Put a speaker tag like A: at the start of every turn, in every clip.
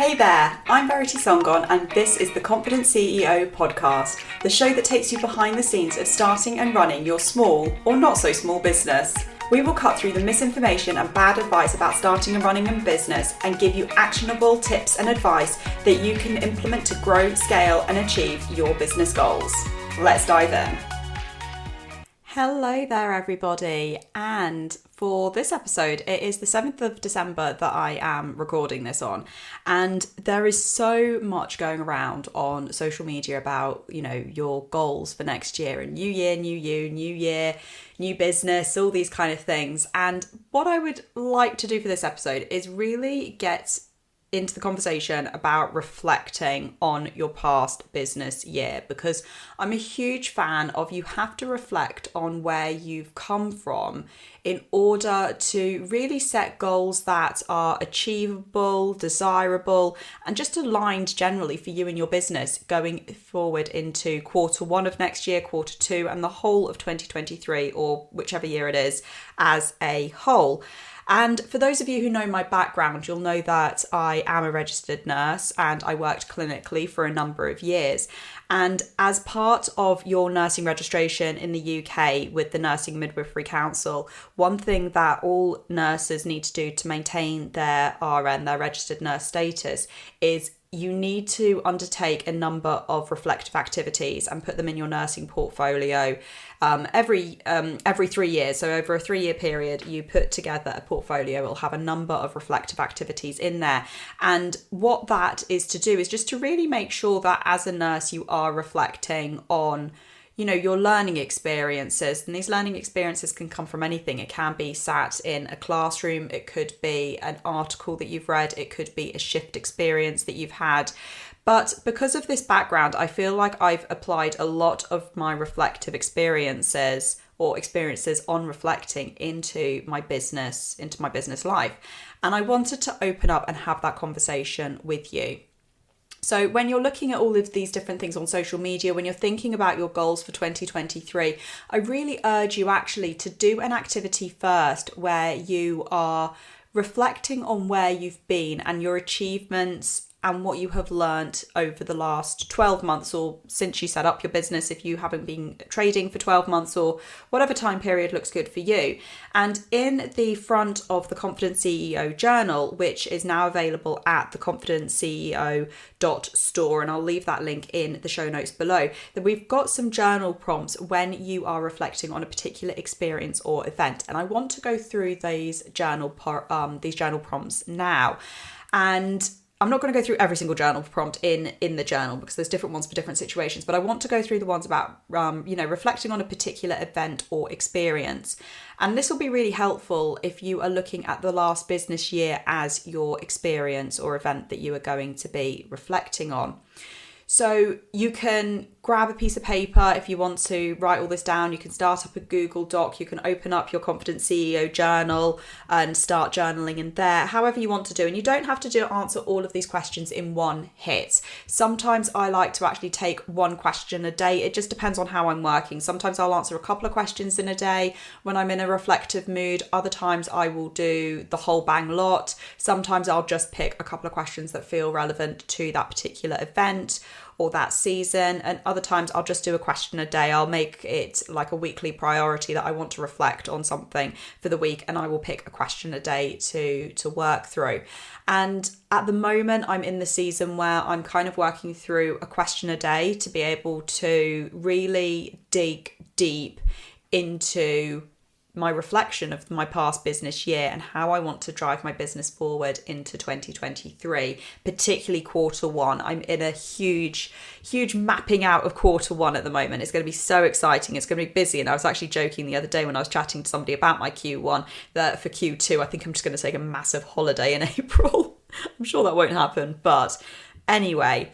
A: Hey there, I'm Verity Songon and this is the Confident CEO podcast, the show that takes you behind the scenes of starting and running your small or not so small business. We will cut through the misinformation and bad advice about starting and running a business and give you actionable tips and advice that you can implement to grow, scale and achieve your business goals. Let's dive in. Hello there everybody, and for this episode it is the 7th of December that I am recording this on, and there is so much going around on social media about, your goals for next year and new year, new you, new year, new business, all these kind of things. And what I would like to do for this episode is really get into the conversation about reflecting on your past business year, because I'm a huge fan of you have to reflect on where you've come from in order to really set goals that are achievable, desirable, and just aligned generally for you and your business going forward into quarter one of next year, quarter two, and the whole of 2023, or whichever year it is as a whole. And for those of you who know my background, you'll know that I am a registered nurse and I worked clinically for a number of years. And as part of your nursing registration in the UK with the Nursing Midwifery Council, one thing that all nurses need to do to maintain their RN, their registered nurse status, is you need to undertake a number of reflective activities and put them in your nursing portfolio every 3 years. So over a 3-year period, you put together a portfolio. It'll have a number of reflective activities in there. And what that is to do is just to really make sure that as a nurse, you are reflecting on your learning experiences. And these learning experiences can come from anything. It can be sat in a classroom. It could be an article that you've read. It could be a shift experience that you've had. But because of this background, I feel like I've applied a lot of my reflective experiences or experiences on reflecting into my business life. And I wanted to open up and have that conversation with you. So when you're looking at all of these different things on social media, when you're thinking about your goals for 2023, I really urge you actually to do an activity first where you are reflecting on where you've been and your achievements and what you have learnt over the last 12 months or since you set up your business, if you haven't been trading for 12 months or whatever time period looks good for you. And in the front of the Confident CEO journal, which is now available at theconfidentceo.store, and I'll leave that link in the show notes below, that we've got some journal prompts when you are reflecting on a particular experience or event. And I want to go through these journal prompts now. And I'm not going to go through every single journal prompt in the journal because there's different ones for different situations, but I want to go through the ones about, reflecting on a particular event or experience. And this will be really helpful if you are looking at the last business year as your experience or event that you are going to be reflecting on. So you can grab a piece of paper if you want to write all this down. You can start up a Google Doc. You can open up your Confident CEO journal and start journaling in there, however you want to do. And you don't have to answer all of these questions in one hit. Sometimes I like to actually take one question a day. It just depends on how I'm working. Sometimes I'll answer a couple of questions in a day when I'm in a reflective mood. Other times I will do the whole bang lot. Sometimes I'll just pick a couple of questions that feel relevant to that particular event or that season, and other times I'll just do a question a day. I'll make it like a weekly priority that I want to reflect on something for the week, and I will pick a question a day to work through. And at the moment I'm in the season where I'm kind of working through a question a day to be able to really dig deep into my reflection of my past business year and how I want to drive my business forward into 2023, particularly quarter one. I'm in a huge mapping out of quarter one at the moment. It's going to be so exciting. It's going to be busy. And I was actually joking the other day when I was chatting to somebody about my Q1 that for Q2, I think I'm just going to take a massive holiday in April. I'm sure that won't happen. But anyway,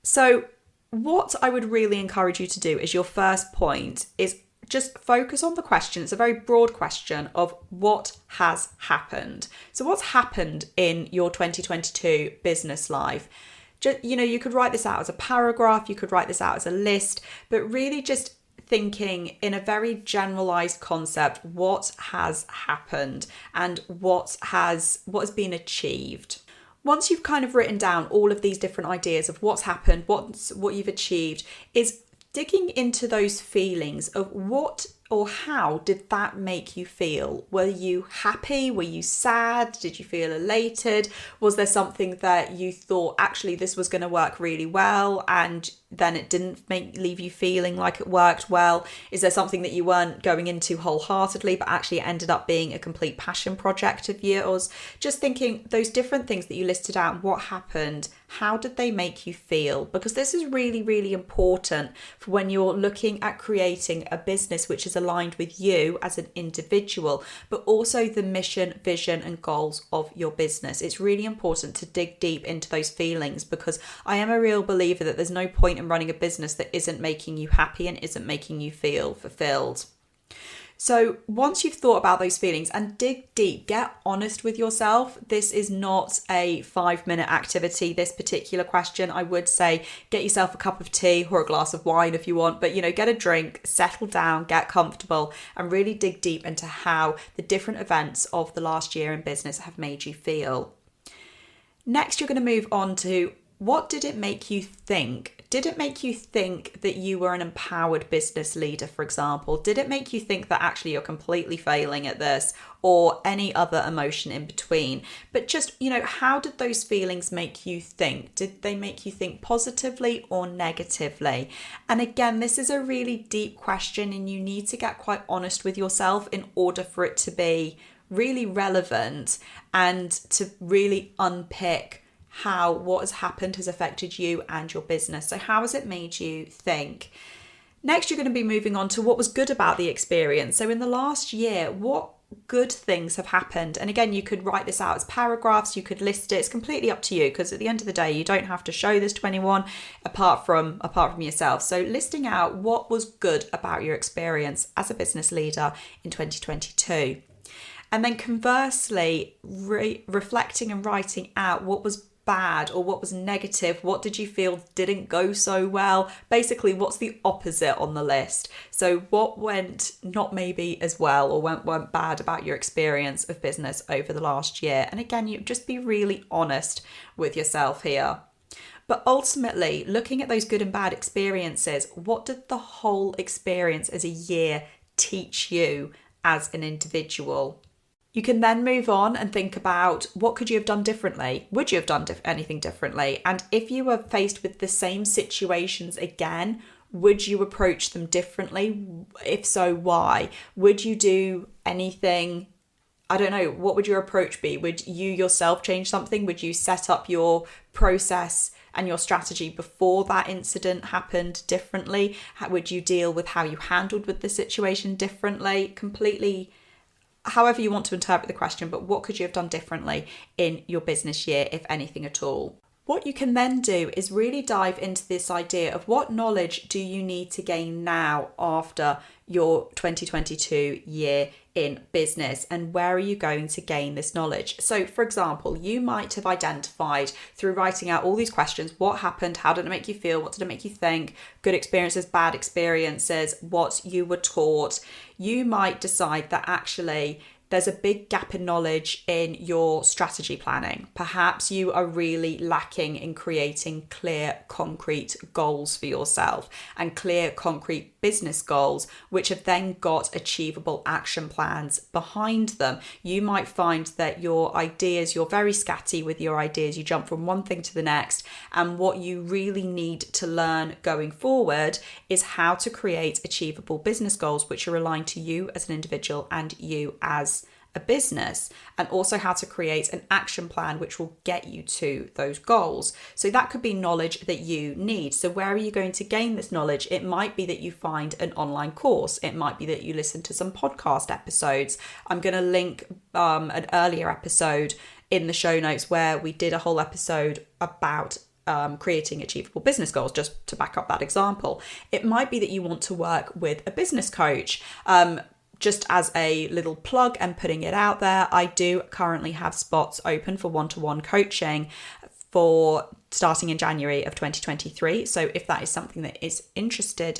A: so what I would really encourage you to do is your first point is just focus on the question. It's a very broad question of what has happened. So what's happened in your 2022 business life? Just, you could write this out as a paragraph, you could write this out as a list, but really just thinking in a very generalized concept, what has happened and what has been achieved. Once you've kind of written down all of these different ideas of what's happened, what you've achieved, is digging into those feelings of what or how did that make you feel? Were you happy? Were you sad? Did you feel elated? Was there something that you thought actually this was going to work really well and then it didn't leave you feeling like it worked well? Is there something that you weren't going into wholeheartedly but actually it ended up being a complete passion project of yours? Just thinking those different things that you listed out, what happened, how did they make you feel? Because this is really, really important for when you're looking at creating a business which is aligned with you as an individual, but also the mission, vision, and goals of your business. It's really important to dig deep into those feelings, because I am a real believer that there's no point in running a business that isn't making you happy and isn't making you feel fulfilled. So once you've thought about those feelings and dig deep, get honest with yourself. This is not a 5-minute activity, this particular question. I would say get yourself a cup of tea or a glass of wine if you want, but get a drink, settle down, get comfortable, and really dig deep into how the different events of the last year in business have made you feel. Next, you're going to move on to, what did it make you think? Did it make you think that you were an empowered business leader, for example? Did it make you think that actually you're completely failing at this, or any other emotion in between? But just, how did those feelings make you think? Did they make you think positively or negatively? And again, this is a really deep question, and you need to get quite honest with yourself in order for it to be really relevant and to really unpick how what has happened has affected you and your business. So how has it made you think? Next, you're going to be moving on to what was good about the experience. So in the last year, what good things have happened? And again, you could write this out as paragraphs, you could list it. It's completely up to you, because at the end of the day, you don't have to show this to anyone apart from yourself. So listing out what was good about your experience as a business leader in 2022. And then conversely, reflecting and writing out what was bad or what was negative. What did you feel didn't go so well? Basically, what's the opposite on the list? So what went not maybe as well or went bad about your experience of business over the last year? And again, you just be really honest with yourself here. But ultimately, looking at those good and bad experiences, what did the whole experience as a year teach you as an individual? You can then move on and think about, what could you have done differently? Would you have done anything differently? And if you were faced with the same situations again, would you approach them differently? If so, why? Would you do anything? I don't know. What would your approach be? Would you yourself change something? Would you set up your process and your strategy before that incident happened differently? How would you deal with how you handled with the situation differently? Completely, however you want to interpret the question, but what could you have done differently in your business year, if anything at all? What you can then do is really dive into this idea of what knowledge do you need to gain now after your 2022 year in business, and where are you going to gain this knowledge? So for example, you might have identified through writing out all these questions, what happened, how did it make you feel, what did it make you think, good experiences, bad experiences, what you were taught. You might decide that actually there's a big gap in knowledge in your strategy planning. Perhaps you are really lacking in creating clear, concrete goals for yourself and clear, concrete business goals, which have then got achievable action plans behind them. You might find that your ideas, you're very scatty with your ideas. You jump from one thing to the next. And what you really need to learn going forward is how to create achievable business goals, which are aligned to you as an individual and you as a business, and also how to create an action plan which will get you to those goals. So that could be knowledge that you need. So where are you going to gain this knowledge? It might be that you find an online course. It might be that you listen to some podcast episodes. I'm going to link an earlier episode in the show notes where we did a whole episode about creating achievable business goals, just to back up that example. It might be that you want to work with a business coach. Just as a little plug and putting it out there, I do currently have spots open for one-to-one coaching for starting in January of 2023. So if that is something that is interesting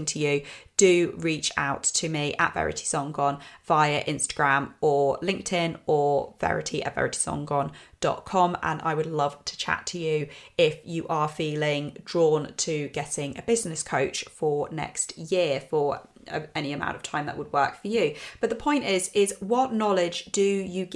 A: to you, do reach out to me at Verity Songon via Instagram or LinkedIn or verity@veritysongon.com, and I would love to chat to you if you are feeling drawn to getting a business coach for next year for any amount of time that would work for you. But the point is what knowledge do you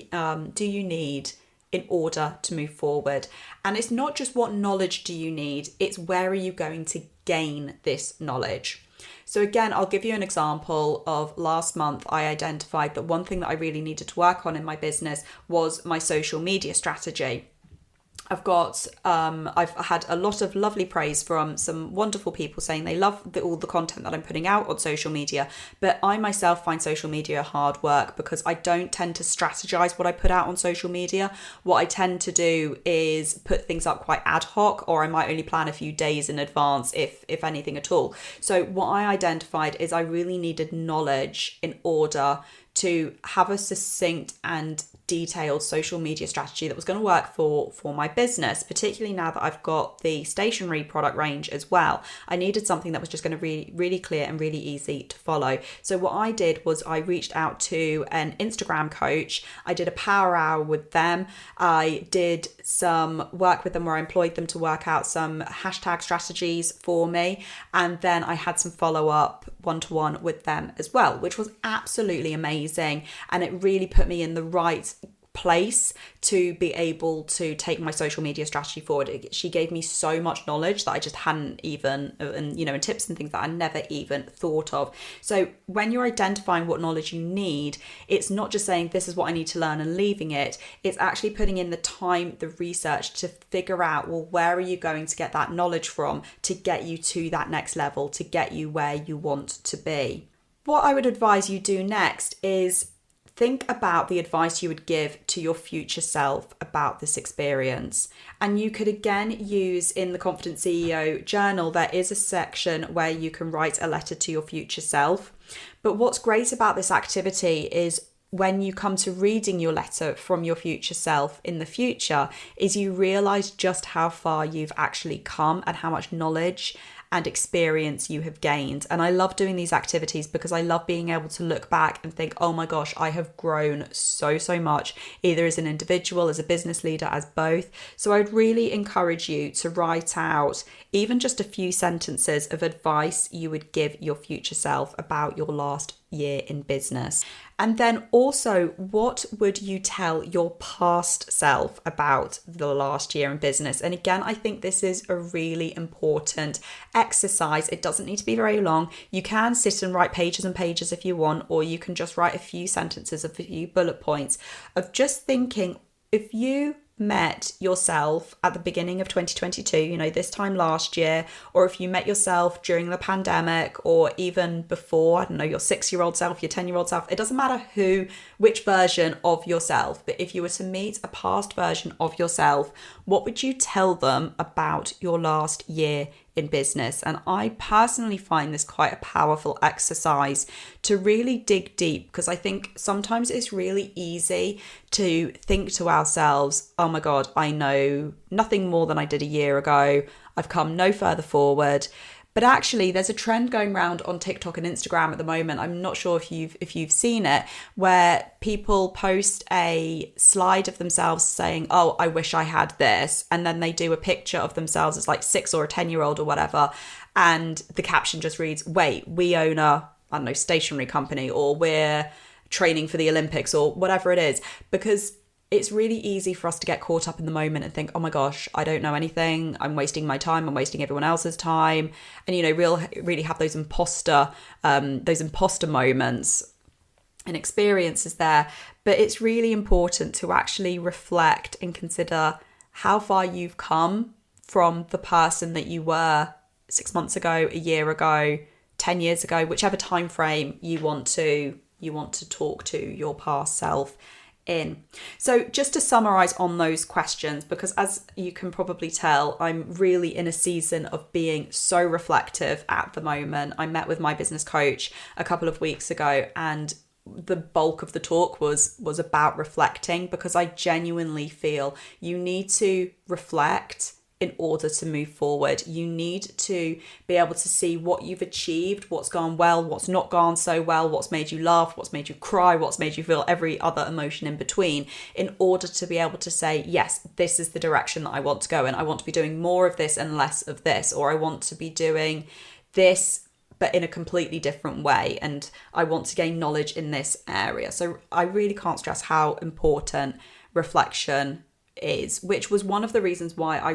A: need in order to move forward? And it's not just what knowledge do you need, it's where are you going to gain this knowledge? So again, I'll give you an example of last month. I identified that one thing that I really needed to work on in my business was my social media strategy. I've had a lot of lovely praise from some wonderful people saying they love all the content that I'm putting out on social media, but I myself find social media hard work because I don't tend to strategize what I put out on social media. What I tend to do is put things up quite ad hoc, or I might only plan a few days in advance, if anything at all. So what I identified is I really needed knowledge in order to have a succinct and detailed social media strategy that was going to work for my business, particularly now that I've got the stationery product range as well. I needed something that was just going to be really clear and really easy to follow. So what I did was I reached out to an Instagram coach. I did a power hour with them. I did some work with them where I employed them to work out some hashtag strategies for me. And then I had some follow-up one-to-one with them as well, which was absolutely amazing. And it really put me in the right place to be able to take my social media strategy forward. She gave me so much knowledge that I just hadn't even, and tips and things that I never even thought of. So when you're identifying what knowledge you need, it's not just saying this is what I need to learn and leaving it. It's actually putting in the time, the research to figure out, well, where are you going to get that knowledge from to get you to that next level, to get you where you want to be. What I would advise you do next is think about the advice you would give to your future self about this experience. And you could again use in the Confident CEO journal, there is a section where you can write a letter to your future self. But what's great about this activity is when you come to reading your letter from your future self in the future, is you realize just how far you've actually come and how much knowledge and experience you have gained. And I love doing these activities because I love being able to look back and think, oh my gosh, I have grown so much, either as an individual, as a business leader, as both. So I'd really encourage you to write out even just a few sentences of advice you would give your future self about your last year in business. And then also, what would you tell your past self about the last year in business? And again, I think this is a really important exercise. It doesn't need to be very long. You can sit and write pages and pages if you want, or you can just write a few sentences, a few bullet points of just thinking, if you met yourself at the beginning of 2022, this time last year, or if you met yourself during the pandemic, or even before, I don't know, your 6-year-old self, your 10-year-old self, it doesn't matter which version of yourself, but if you were to meet a past version of yourself, what would you tell them about your last year in business? And I personally find this quite a powerful exercise to really dig deep, because I think sometimes it's really easy to think to ourselves, oh my God, I know nothing more than I did a year ago. I've come no further forward. But actually, there's a trend going around on TikTok and Instagram at the moment. I'm not sure if you've seen it, where people post a slide of themselves saying, oh, I wish I had this. And then they do a picture of themselves as like 6 or a 10-year-old or whatever. And the caption just reads, wait, we own a, I don't know, stationery company, or we're training for the Olympics, or whatever it is. Because it's really easy for us to get caught up in the moment and think, oh my gosh, I don't know anything. I'm wasting my time. I'm wasting everyone else's time. And, really have those imposter moments and experiences there. But it's really important to actually reflect and consider how far you've come from the person that you were 6 months ago, a year ago, 10 years ago, whichever time frame you want to talk to your past self in. So just to summarize on those questions, because as you can probably tell, I'm really in a season of being so reflective at the moment. I met with my business coach a couple of weeks ago, and the bulk of the talk was about reflecting, because I genuinely feel you need to reflect in order to move forward. You need to be able to see what you've achieved, what's gone well, what's not gone so well, what's made you laugh, what's made you cry, what's made you feel every other emotion in between, in order to be able to say, yes, this is the direction that I want to go in. I want to be doing more of this and less of this, or I want to be doing this but in a completely different way, and I want to gain knowledge in this area. So I really can't stress how important reflection is, which was one of the reasons why I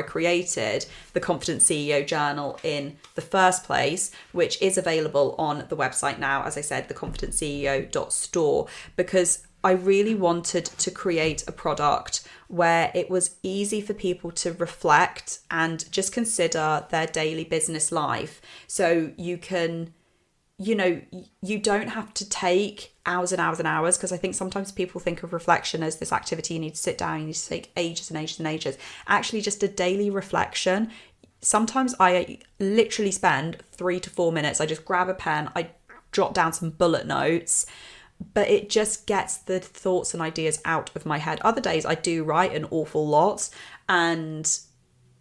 A: created the Confident CEO Journal in the first place, which is available on the website now, as I said, theconfidentceo.store, because I really wanted to create a product where it was easy for people to reflect and just consider their daily business life. So you can, you don't have to take hours and hours and hours, because I think sometimes people think of reflection as this activity you need to sit down, you need to take ages and ages and ages. Actually, just a daily reflection. Sometimes I literally spend 3 to 4 minutes. I just grab a pen, I jot down some bullet notes, but it just gets the thoughts and ideas out of my head. Other days I do write an awful lot, and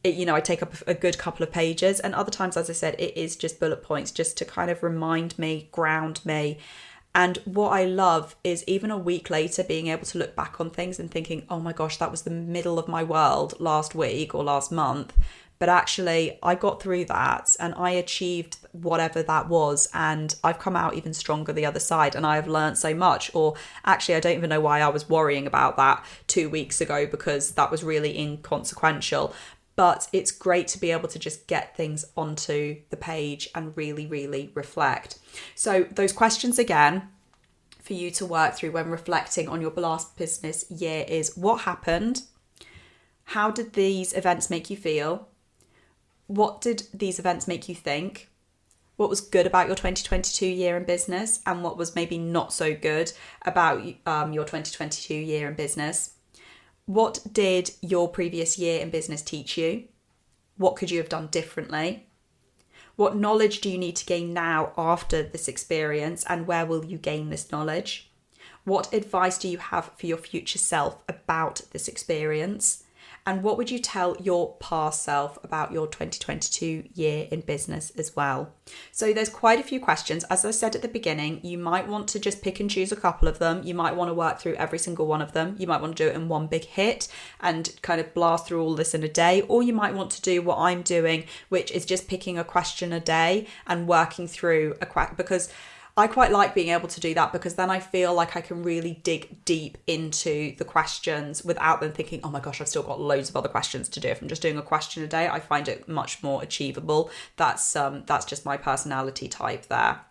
A: I take up a good couple of pages. And other times, as I said, it is just bullet points, just to kind of remind me, ground me. And what I love is even a week later being able to look back on things and thinking, oh my gosh, that was the middle of my world last week or last month. But actually, I got through that and I achieved whatever that was. And I've come out even stronger the other side, and I have learned so much. Or actually, I don't even know why I was worrying about that 2 weeks ago, because that was really inconsequential. But it's great to be able to just get things onto the page and really, really reflect. So those questions again for you to work through when reflecting on your last business year is: what happened? How did these events make you feel? What did these events make you think? What was good about your 2022 year in business, and what was maybe not so good about your 2022 year in business? What did your previous year in business teach you? What could you have done differently? What knowledge do you need to gain now after this experience, and where will you gain this knowledge? What advice do you have for your future self about this experience? And what would you tell your past self about your 2022 year in business as well? So there's quite a few questions. As I said at the beginning, you might want to just pick and choose a couple of them. You might want to work through every single one of them. You might want to do it in one big hit and kind of blast through all this in a day. Or you might want to do what I'm doing, which is just picking a question a day and working through because I quite like being able to do that, because then I feel like I can really dig deep into the questions without them thinking, oh my gosh, I've still got loads of other questions to do. If I'm just doing a question a day, I find it much more achievable. That's just my personality type there.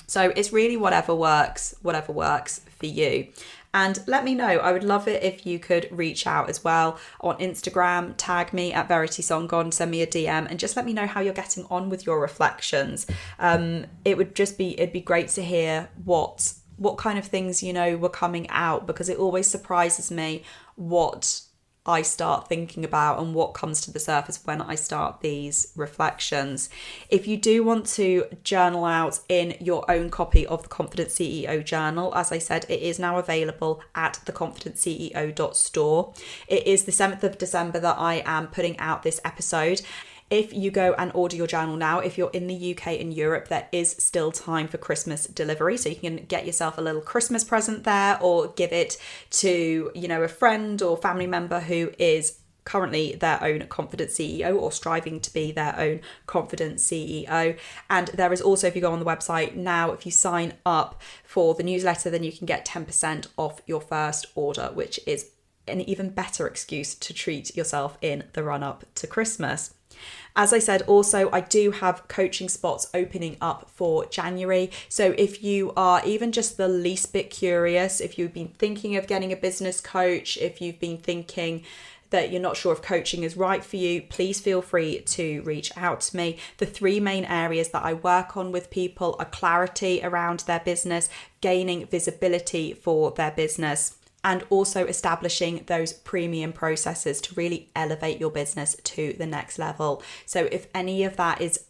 A: So it's really whatever works for you. And let me know. I would love it if you could reach out as well on Instagram, tag me at VeritySongon, send me a DM, and just let me know how you're getting on with your reflections. It'd be great to hear what kind of things, were coming out, because it always surprises me what I start thinking about and what comes to the surface when I start these reflections. If you do want to journal out in your own copy of the Confident CEO Journal, as I said, it is now available at theconfidentceo.store. It is the 7th of December that I am putting out this episode. If you go and order your journal now, if you're in the UK and Europe, there is still time for Christmas delivery. So you can get yourself a little Christmas present there, or give it to, a friend or family member who is currently their own confident CEO or striving to be their own confident CEO. And there is also, if you go on the website now, if you sign up for the newsletter, then you can get 10% off your first order, which is an even better excuse to treat yourself in the run-up to Christmas. As I said, also, I do have coaching spots opening up for January. So if you are even just the least bit curious, if you've been thinking of getting a business coach, if you've been thinking that you're not sure if coaching is right for you, please feel free to reach out to me. The 3 main areas that I work on with people are clarity around their business, gaining visibility for their business, and also establishing those premium processes to really elevate your business to the next level. So if any of that is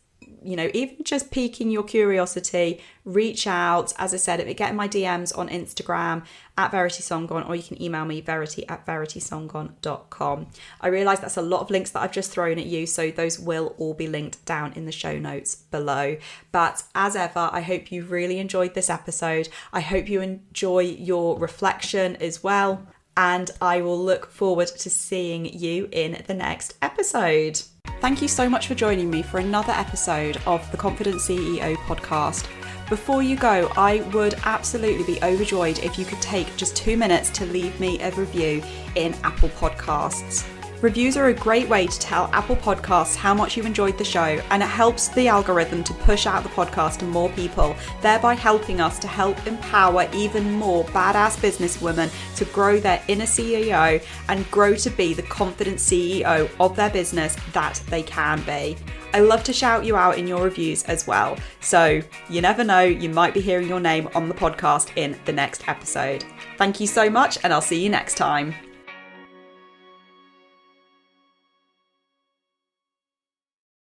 A: even just piquing your curiosity, reach out. As I said, get in my DMs on Instagram at VeritySongon, or you can email me verity@veritysongon.com. I realise that's a lot of links that I've just thrown at you, so those will all be linked down in the show notes below. But as ever, I hope you really enjoyed this episode. I hope you enjoy your reflection as well. And I will look forward to seeing you in the next episode. Thank you so much for joining me for another episode of the Confident CEO podcast. Before you go, I would absolutely be overjoyed if you could take just 2 minutes to leave me a review in Apple Podcasts. Reviews are a great way to tell Apple Podcasts how much you enjoyed the show, and it helps the algorithm to push out the podcast to more people, thereby helping us to help empower even more badass businesswomen to grow their inner CEO and grow to be the confident CEO of their business that they can be. I love to shout you out in your reviews as well. So you never know, you might be hearing your name on the podcast in the next episode. Thank you so much, and I'll see you next time.